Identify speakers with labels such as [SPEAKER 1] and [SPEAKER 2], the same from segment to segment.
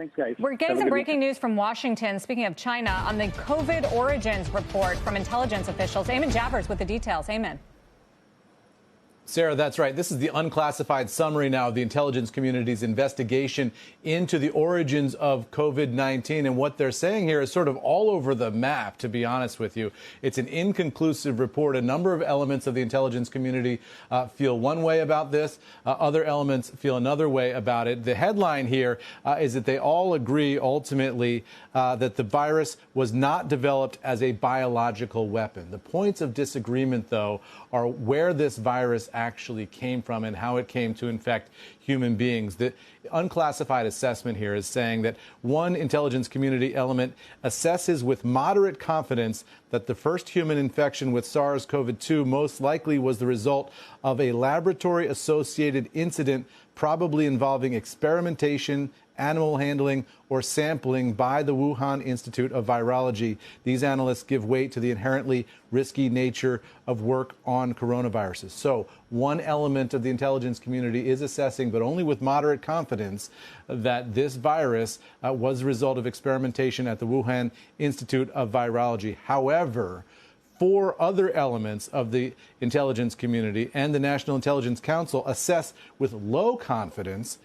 [SPEAKER 1] Thanks, guys.
[SPEAKER 2] We're getting some breaking news from Washington. Speaking of China, on the COVID origins report from intelligence officials. Eamon Javers with the details. Eamon.
[SPEAKER 3] Sarah, that's right. This is the unclassified summary now of the intelligence community's investigation into the origins of COVID-19. And what they're saying here is sort of all over the map, to be honest with you. It's an inconclusive report. A number of elements of the intelligence community feel one way about this. Other elements feel another way about it. The headline here is that they all agree ultimately that the virus was not developed as a biological weapon. The points of disagreement, though, are where this virus actually came from and how it came to infect human beings. The unclassified assessment here is saying that one intelligence community element assesses with moderate confidence that the first human infection with SARS-CoV-2 most likely was the result of a laboratory-associated incident, probably involving experimentation, animal handling, or sampling by the Wuhan Institute of Virology. These analysts give weight to the inherently risky nature of work on coronaviruses. So one element of the intelligence community is assessing, but only with moderate confidence, that this virus was the result of experimentation at the Wuhan Institute of Virology. However, four other elements of the intelligence community and the National Intelligence Council assess with low confidence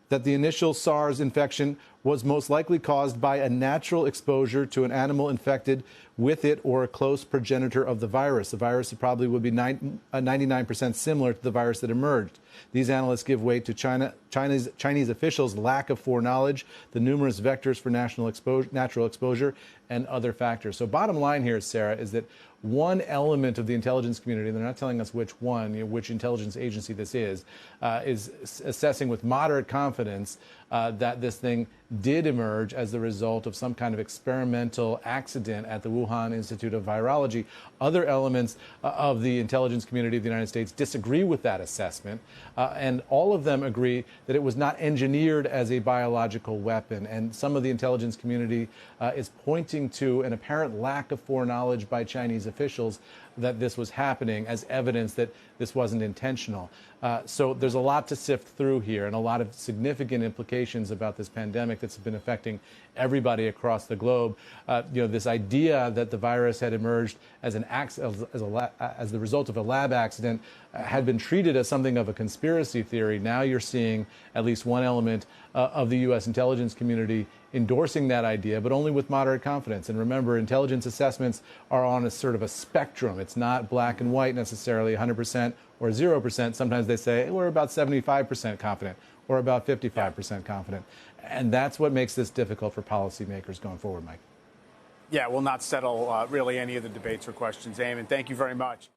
[SPEAKER 3] that the initial SARS infection was most likely caused by a natural exposure to an animal infected with it or a close progenitor of the virus. The virus probably would be 99% similar to the virus that emerged. These analysts give weight to Chinese officials' lack of foreknowledge, the numerous vectors for natural exposure, and other factors. So bottom line here, Sarah, is that one element of the intelligence community, they're not telling us which one, which intelligence agency this is assessing with moderate confidence that this thing did emerge as the result of some kind of experimental accident at the Wuhan Institute of Virology. Other elements of the intelligence community of the United States disagree with that assessment, and all of them agree that it was not engineered as a biological weapon. And some of the intelligence community is pointing to an apparent lack of foreknowledge by Chinese officials that this was happening as evidence that this wasn't intentional. So there's a lot to sift through here and a lot of significant implications about this pandemic that's been affecting everybody across the globe. This idea that the virus had emerged as as the result of a lab accident had been treated as something of a conspiracy theory. Now you're seeing at least one element of the U.S. intelligence community endorsing that idea, but only with moderate confidence. And remember, intelligence assessments are on a sort of a spectrum. It's not black and white necessarily, 100% or 0%. Sometimes they say we're about 75% confident or about 55% confident. And that's what makes this difficult for policymakers going forward, Mike.
[SPEAKER 4] Yeah, we'll not settle really any of the debates or questions. Eamon, thank you very much.